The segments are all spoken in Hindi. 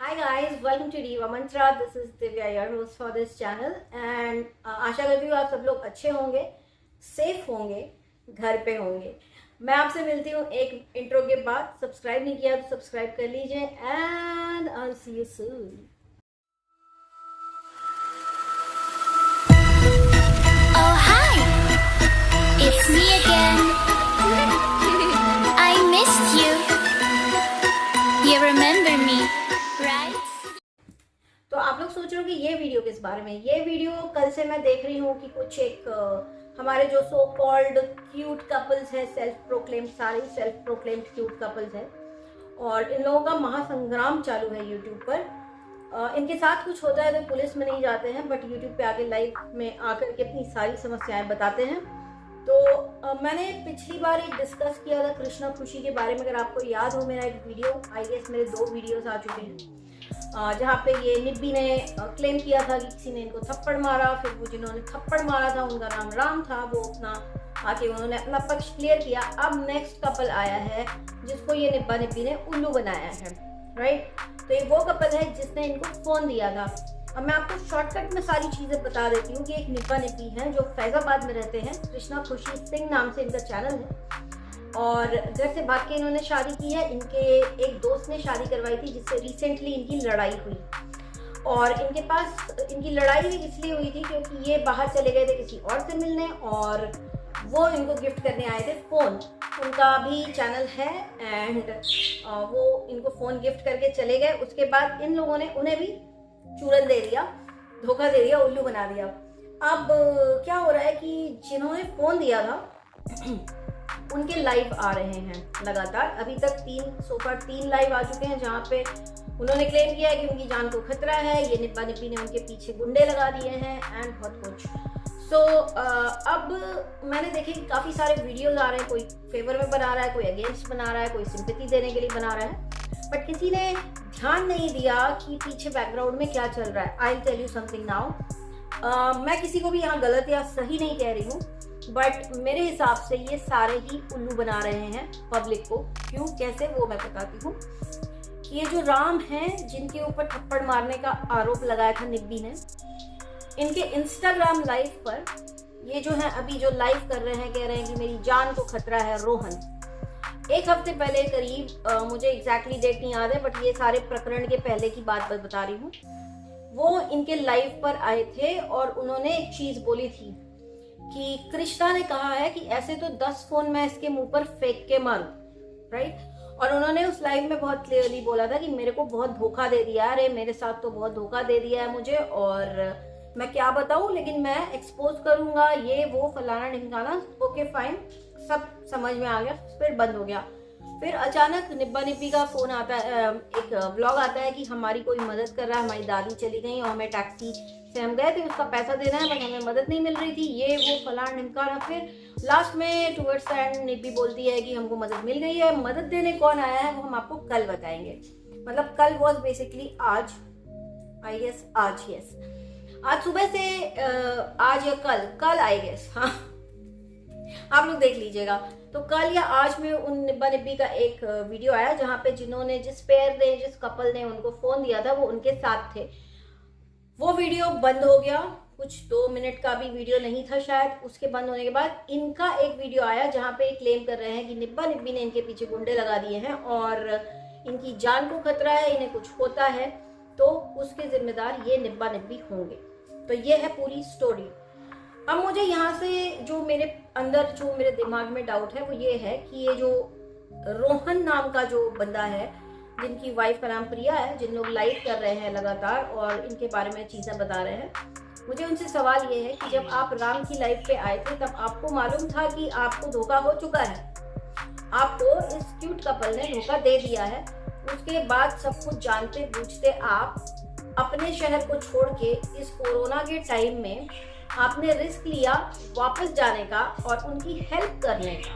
Hi guys, welcome to Diva Mantra. This is Divya, your host for this channel and आशा करती हूँ आप सब लोग अच्छे होंगे, सेफ होंगे, घर पे होंगे। मैं आपसे मिलती हूँ एक इंट्रो के बाद। सब्सक्राइब नहीं किया तो सब्सक्राइब कर लीजिए and I'll see you soon. Oh hi, it's me again. I missed you. You remember me, right? तो आप लोग सोच रहे हो कि ये वीडियो किस बारे में। ये वीडियो कल से मैं देख रही हूँ कि कुछ हमारे जो सो कॉल्ड क्यूट कपल्स हैं, सेल्फ प्रोक्लेम्ड, सारे सेल्फ प्रोक्लेम्ड क्यूट कपल्स हैं, और इन लोगों का महासंग्राम चालू है यूट्यूब पर। इनके साथ कुछ होता है तो पुलिस में नहीं जाते हैं, बट यूट्यूब पे आके लाइव में आकर के अपनी सारी समस्याएं बताते हैं। तो मैंने पिछली बार एक डिस्कस किया था कृष्णा खुशी के बारे में। अगर आपको याद हो, मेरा एक वीडियो, आई गेस मेरे 2 वीडियोस आ चुके हैं, जहाँ पे ये निब्बी ने क्लेम किया था कि किसी ने इनको थप्पड़ मारा। फिर वो जिन्होंने थप्पड़ मारा था उनका नाम राम था, वो अपना आके उन्होंने अपना पक्ष क्लियर किया। अब नेक्स्ट कपल आया है जिसको ये निब्बा निब्बी ने उल्लू बनाया है, राइट। तो ये वो कपल है जिसने इनको फोन दिया था। अब मैं आपको शॉर्टकट में सारी चीज़ें बता देती हूँ कि एक निब्बा निब्बी हैं जो फैजाबाद में रहते हैं। कृष्णा खुशी सिंह नाम से इनका चैनल है, और घर से भाग के इन्होंने शादी की है। इनके एक दोस्त ने शादी करवाई थी जिससे रिसेंटली इनकी लड़ाई हुई, और इनके पास इनकी लड़ाई भी इसलिए हुई थी क्योंकि ये बाहर चले गए थे किसी और से मिलने, और वो इनको गिफ्ट करने आए थे फ़ोन। उनका भी चैनल है एंड वो इनको फ़ोन गिफ्ट करके चले गए। उसके बाद इन लोगों ने उन्हें भी चूरन दे दिया, धोखा दे दिया, उल्लू बना दिया। अब क्या हो रहा है कि जिन्होंने फ़ोन दिया था उनके लाइव आ रहे हैं लगातार। अभी तक 3 लाइव आ चुके हैं जहाँ पे उन्होंने क्लेम किया है कि उनकी जान को खतरा है। ये निब्बा निब्बी ने उनके पीछे गुंडे लगा दिए हैं एंड बहुत कुछ। अब मैंने देखे कि काफ़ी सारे वीडियोस आ रहे हैं, कोई फेवर में बना रहा है, कोई अगेंस्ट बना रहा है, कोई सिंपैथी देने के लिए बना रहा है, बट किसी ने ध्यान नहीं दिया कि पीछे बैकग्राउंड में क्या चल रहा है। I will tell you something now. मैं किसी को भी यहाँ गलत या सही नहीं कह रही हूँ, बट मेरे हिसाब से ये सारे ही उल्लू बना रहे हैं पब्लिक को। क्यों, कैसे, वो मैं बताती हूँ। कि ये जो राम हैं जिनके ऊपर थप्पड़ मारने का आरोप लगाया था निब्बी ने, इनके इंस्टाग्राम लाइव पर ये जो है अभी जो लाइव कर रहे हैं, कह रहे हैं कि मेरी जान को खतरा है रोहन। 1 हफ्ते पहले करीब, मुझे एग्जैक्टली डेट नहीं याद है, बट ये सारे प्रकरण के पहले की बात बता रही हूँ। वो इनके लाइव पर आए थे और उन्होंने एक चीज़ बोली थी कि कृष्णा ने कहा है कि ऐसे तो 10 फोन मैं इसके मुंह पर फेंक के मारूं, राइट। और उन्होंने उस लाइव में बहुत क्लियरली बोला था कि मेरे को बहुत धोखा दे दिया है, अरे मेरे साथ तो बहुत धोखा दे दिया है मुझे, और मैं क्या बताऊं, लेकिन मैं एक्सपोज करूंगा, ये वो फलाना ढिमकाना। ओके फाइन, सब समझ में आ गया। फिर बंद हो गया। फिर अचानक निब्बा निब्बी का फोन आता है, एक व्लॉग आता है कि हमारी कोई मदद कर रहा है, हमारी दादी चली गई और हमें टैक्सी से हम गए थे, उसका पैसा देना है, बट हमें मदद नहीं मिल रही थी, ये वो फलाना ढिमकाना। फिर लास्ट में टुवर्ड्स द एंड निब्बी बोलती है कि हमको मदद मिल गई है। मदद देने कौन आया है वो हम आपको कल बताएंगे। मतलब कल वॉज बेसिकली आज, आई गेस आज, यस आज सुबह से, आज या कल आई गेस, हाँ आप लोग देख लीजिएगा। तो कल या आज में उन निब्बा निब्बी का एक वीडियो आया जहाँ पे जिन्होंने, जिस पेयर ने, जिस कपल ने उनको फोन दिया था वो उनके साथ थे। वो वीडियो बंद हो गया, कुछ 2 मिनट का भी वीडियो नहीं था शायद। उसके बंद होने के बाद इनका एक वीडियो आया जहाँ पे क्लेम कर रहे हैं कि निब्बा निब्बी ने इनके पीछे गुंडे लगा दिए हैं और इनकी जान को खतरा है, इन्हें कुछ होता है तो उसके जिम्मेदार ये निब्बा निब्बी होंगे। तो ये है पूरी स्टोरी। अब मुझे यहाँ से जो मेरे अंदर, जो मेरे दिमाग में डाउट है वो ये है कि ये जो रोहन नाम का जो बंदा है, जिनकी वाइफ का नाम प्रिया है, जिन लोग लाइव कर रहे हैं लगातार और इनके बारे में चीज़ें बता रहे हैं, मुझे उनसे सवाल ये है कि जब आप राम की लाइफ पे आए थे तब आपको मालूम था कि आपको धोखा हो चुका है, आपको इस क्यूट कपल ने धोखा दे दिया है। उसके बाद सब कुछ जानते बूझते आप अपने शहर को छोड़ के इस कोरोना के टाइम में आपने रिस्क लिया वापस जाने का और उनकी हेल्प करने का,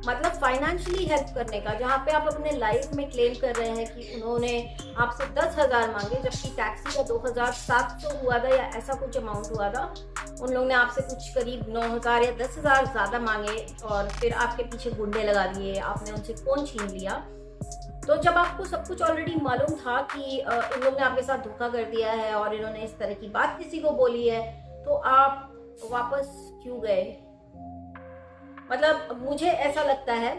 मतलब फाइनेंशियली हेल्प करने का, जहाँ पे आप अपने लाइफ में क्लेम कर रहे हैं कि उन्होंने आपसे 10,000 मांगे जबकि टैक्सी का 2,700 हुआ था या ऐसा कुछ अमाउंट हुआ था। उन लोगों ने आपसे कुछ करीब 9,000 या 10,000 ज़्यादा मांगे और फिर आपके पीछे गुंडे लगा दिए, आपने उनसे फ़ोन छीन लिया। तो जब आपको सब कुछ ऑलरेडी मालूम था कि इन लोगों ने आपके साथ धोखा कर दिया है और इन्होंने इस तरह की बात किसी को बोली है, तो आप वापस क्यों गए? मतलब मुझे ऐसा लगता है,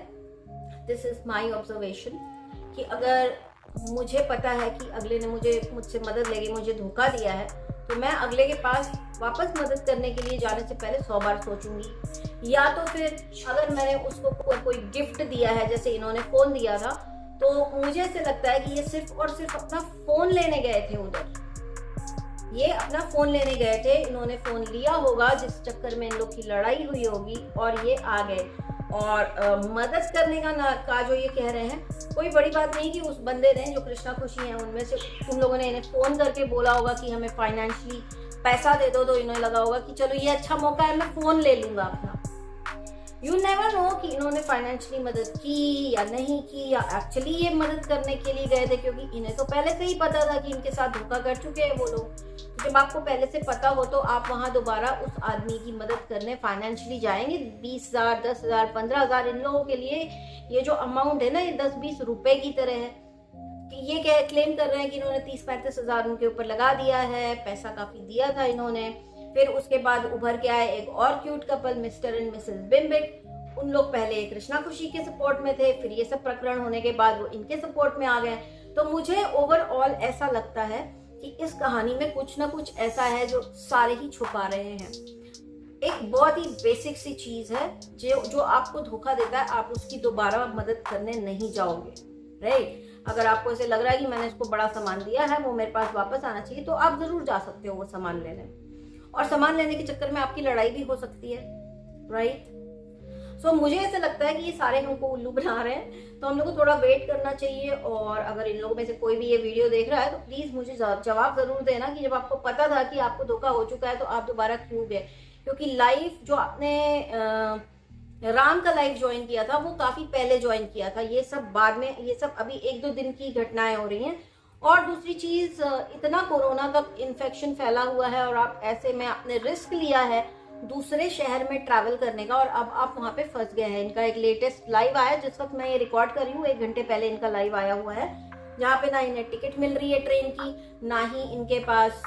दिस इज माई ऑब्जर्वेशन, कि अगर मुझे पता है कि अगले ने मुझसे मदद लेके मुझे धोखा दिया है, तो मैं अगले के पास वापस मदद करने के लिए जाने से पहले 100 बार सोचूंगी। या तो फिर अगर मैंने उसको कोई गिफ्ट दिया है, जैसे इन्होंने फोन दिया था, तो मुझे ऐसे लगता है कि ये सिर्फ और सिर्फ अपना फोन लेने गए थे उधर। ये अपना फोन लेने गए थे, इन्होंने फोन लिया होगा, जिस चक्कर में इन लोग की लड़ाई हुई होगी और ये आ गए। और मदद करने का जो ये कह रहे हैं, कोई बड़ी बात नहीं कि उस बंदे ने, जो कृष्णा खुशी है, उनमें से उन लोगों ने इन्हें फोन करके बोला होगा कि हमें फाइनेंशियली पैसा दे दो, तो इन्हें लगा होगा कि चलो ये अच्छा मौका है, मैं फोन ले लूंगा अपना। यू नेवर नो कि इन्होंने फाइनेंशियली मदद की या नहीं की, या एक्चुअली ये मदद करने के लिए गए थे, क्योंकि इन्हें तो पहले से ही पता था कि इनके साथ धोखा कर चुके हैं वो लोग। जब आपको पहले से पता हो, तो आप वहां दोबारा उस आदमी की मदद करने फाइनेंशियली जाएंगे? 20,000, 10,000, 15,000, इन लोगों के लिए ये जो अमाउंट है ना, ये 10-20 रुपए की तरह है। कि ये क्या क्लेम कर रहे हैं कि इन्होंने 30-35 हजार उनके ऊपर लगा दिया है, पैसा काफी दिया था इन्होंने। फिर उसके बाद उभर के आए एक और cute couple, Mr and Mrs बिम्बिक। उन लोग पहले कृष्णा खुशी के सपोर्ट में थे, फिर ये सब प्रकरण होने के बाद वो इनके सपोर्ट में आ गए। तो मुझे ओवरऑल ऐसा लगता है कि इस कहानी में कुछ ना कुछ ऐसा है जो सारे ही छुपा रहे हैं। एक बहुत ही बेसिक सी चीज है, जो आपको धोखा देता है, आप उसकी दोबारा मदद करने नहीं जाओगे, राइट? अगर आपको ऐसे लग रहा है कि मैंने इसको बड़ा सामान दिया है, वो मेरे पास वापस आना चाहिए, तो आप जरूर जा सकते हो वो सामान लेने, और सामान लेने के चक्कर में आपकी लड़ाई भी हो सकती है, राइट? सो मुझे ऐसा लगता है कि ये सारे हमको उल्लू बना रहे हैं, तो हम लोग को थोड़ा वेट करना चाहिए। और अगर इन लोगों में से कोई भी ये वीडियो देख रहा है, तो प्लीज मुझे जवाब जरूर देना कि जब आपको पता था कि आपको धोखा हो चुका है, तो आप दोबारा क्यों गए? क्योंकि लाइफ जो आपने राम का लाइफ ज्वाइन किया था, वो काफी पहले ज्वाइन किया था, ये सब बाद में, ये सब अभी 1-2 दिन की घटनाएं हो रही हैं। और दूसरी चीज, इतना कोरोना का इन्फेक्शन फैला हुआ है, और आप ऐसे में आपने रिस्क लिया है दूसरे शहर में ट्रैवल करने का, और अब आप वहां पे फंस गए हैं। इनका एक लेटेस्ट लाइव आया, जिस वक्त मैं ये रिकॉर्ड कर रही हूँ, 1 घंटे पहले इनका लाइव आया हुआ है, जहाँ पे ना इन्हें टिकट मिल रही है ट्रेन की, ना ही इनके पास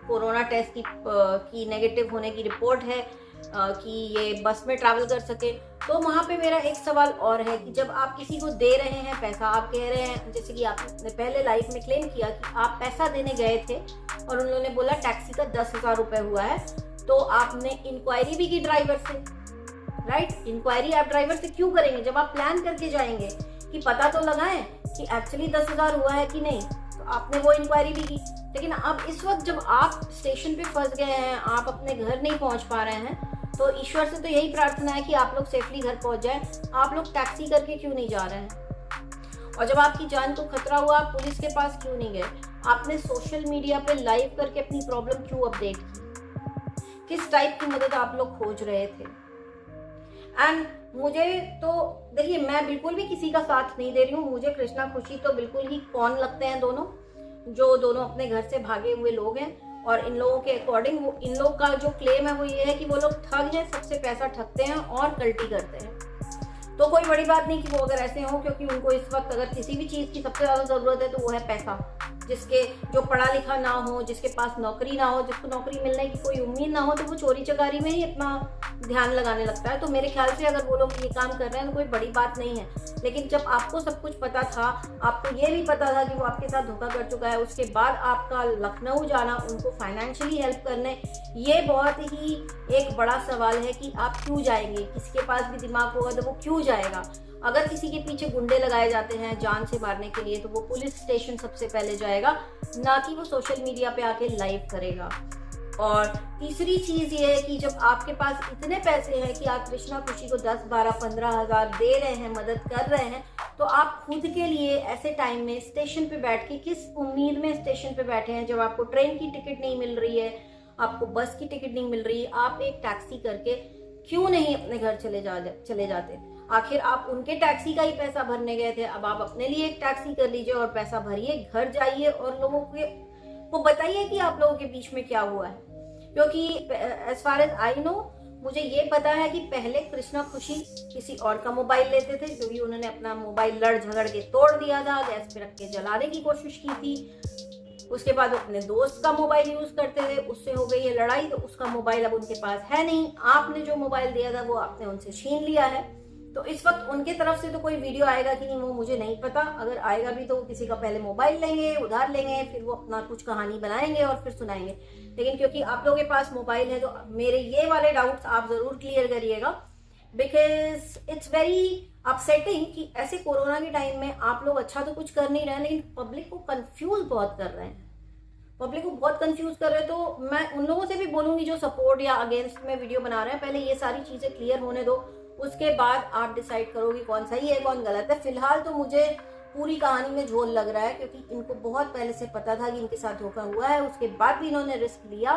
कोरोना टेस्ट की नेगेटिव होने की रिपोर्ट है कि ये बस में ट्रैवल कर सके। तो वहां पे मेरा एक सवाल और है कि जब आप किसी को दे रहे हैं पैसा, आप कह रहे हैं, जैसे कि आपने पहले लाइफ में क्लेम किया कि आप पैसा देने गए थे और उन्होंने बोला टैक्सी का 10,000 रुपए हुआ है, तो आपने इंक्वायरी भी की ड्राइवर से, राइट? इंक्वायरी आप ड्राइवर से क्यों करेंगे जब आप प्लान करके जाएंगे कि पता तो लगाएं कि एक्चुअली 10,000 हुआ है कि नहीं? तो आपने वो इंक्वायरी भी की। लेकिन अब इस वक्त जब आप स्टेशन पे फंस गए हैं, आप अपने घर नहीं पहुंच पा रहे हैं, तो ईश्वर से तो यही प्रार्थना है कि आप लोग सेफली घर पहुंच जाए। आप लोग टैक्सी करके क्यों नहीं जा रहे हैं? और जब आपकी जान को खतरा हुआ, आप पुलिस के पास क्यों नहीं गए? आपने सोशल मीडिया पे लाइव करके अपनी प्रॉब्लम क्यों अपडेट की? किस टाइप की मदद आप लोग खोज रहे थे? एंड मुझे तो देखिए, मैं बिल्कुल भी किसी का साथ नहीं दे रही हूँ। मुझे कृष्णा खुशी तो बिल्कुल ही कौन लगते हैं दोनों, जो दोनों अपने घर से भागे हुए लोग हैं। और इन लोगों के अकॉर्डिंग, इन लोग का जो क्लेम है वो ये है कि वो लोग ठग हैं, सबसे पैसा ठगते हैं और कल्टी करते हैं। तो कोई बड़ी बात नहीं कि वो अगर ऐसे हो, क्योंकि उनको इस वक्त अगर किसी भी चीज की सबसे ज्यादा जरूरत है, तो वो है पैसा। जिसके जो पढ़ा लिखा ना हो, जिसके पास नौकरी ना हो, जिसको नौकरी मिलने की कोई उम्मीद ना हो, तो वो चोरी चकारी में ही अपना ध्यान लगाने लगता है। तो मेरे ख्याल से अगर वो लोग ये काम कर रहे हैं, तो कोई बड़ी बात नहीं है। लेकिन जब आपको सब कुछ पता था, आपको ये भी पता था कि वो आपके साथ धोखा कर चुका है, उसके बाद आपका लखनऊ जाना उनको फाइनेंशियली हेल्प करने, ये बहुत ही एक बड़ा सवाल है कि आप क्यों जाएंगे? किसी के पास भी दिमाग होगा तो वो क्यों जाएगा? अगर किसी के पीछे गुंडे लगाए जाते हैं जान से मारने के लिए, तो वो पुलिस स्टेशन सबसे पहले जाएगा, ना कि वो सोशल मीडिया पे आके लाइव करेगा। और तीसरी चीज ये है कि जब आपके पास इतने पैसे हैं कि आप कृष्णा खुशी को 10, 12, 15 हजार दे रहे हैं, मदद कर रहे हैं, तो आप खुद के लिए ऐसे टाइम में स्टेशन पे बैठ के, किस उम्मीद में स्टेशन पे बैठे हैं? जब आपको ट्रेन की टिकट नहीं मिल रही है, आपको बस की टिकट नहीं मिल रही है, आप एक टैक्सी करके क्यों नहीं अपने घर चले जाते? आखिर आप उनके टैक्सी का ही पैसा भरने गए थे, अब आप अपने लिए एक टैक्सी कर लीजिए और पैसा भरिए, घर जाइए और लोगों को बताइए कि आप लोगों के बीच में क्या हुआ है। क्योंकि as far as I know, मुझे ये पता है कि पहले कृष्णा खुशी किसी और का मोबाइल लेते थे, क्योंकि उन्होंने अपना मोबाइल लड़ झगड़ के तोड़ दिया था, गैस पे रख के जलाने की कोशिश की थी। उसके बाद वो अपने दोस्त का मोबाइल यूज करते थे, उससे हो गई है लड़ाई, तो उसका मोबाइल अब उनके पास है नहीं। आपने जो मोबाइल दिया था वो आपने उनसे छीन लिया है। तो इस वक्त उनके तरफ से तो कोई वीडियो आएगा कि नहीं वो मुझे नहीं पता। अगर आएगा भी तो किसी का पहले मोबाइल लेंगे, उधार लेंगे, फिर वो अपना कुछ कहानी बनाएंगे और फिर सुनाएंगे। लेकिन क्योंकि आप लोगों के पास मोबाइल है तो मेरे ये वाले डाउट्स आप जरूर क्लियर करिएगा, बिकॉज इट्स वेरी अपसेटिंग कि ऐसे कोरोना के टाइम में आप लोग अच्छा तो कुछ कर नहीं रहे हैं, लेकिन पब्लिक को कंफ्यूज बहुत कर रहे हैं। पब्लिक को बहुत कंफ्यूज कर रहे हैं। तो मैं उन लोगों से भी बोलूंगी जो सपोर्ट या अगेंस्ट में वीडियो बना रहे हैं, पहले ये सारी चीजें क्लियर होने दो, उसके बाद आप डिसाइड करो कि कौन सही है कौन गलत है। फिलहाल तो मुझे पूरी कहानी में झोल लग रहा है, क्योंकि इनको बहुत पहले से पता था कि इनके साथ धोखा हुआ है। उसके बाद भी इन्होंने रिस्क लिया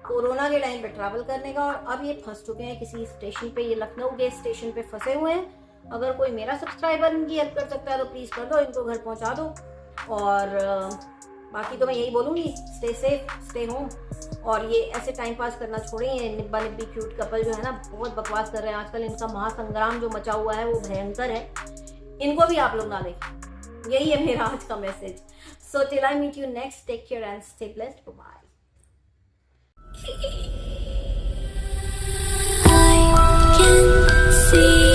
कोरोना के टाइम पे ट्रैवल करने का, और अब ये फंस चुके हैं किसी स्टेशन पे। ये लखनऊ के स्टेशन पे फंसे हुए हैं। अगर कोई मेरा सब्सक्राइबर इनकी हेल्प कर सकता है तो प्लीज कर दो, इनको घर पहुंचा दो। और बाकी तो मैं यही बोलूंगी, स्टे सेफ, स्टे होम, और ये ऐसे टाइम पास करना छोड़ें। ये निब्बा निब्बी क्यूट कपल जो है ना, बहुत बकवास कर रहे हैं आजकल। इनका महासंग्राम जो मचा हुआ है वो भयंकर है। इनको भी आप लोग ना देखें। यही है मेरा आज का message. So till I meet you next, take care and stay blessed. Bye. I can see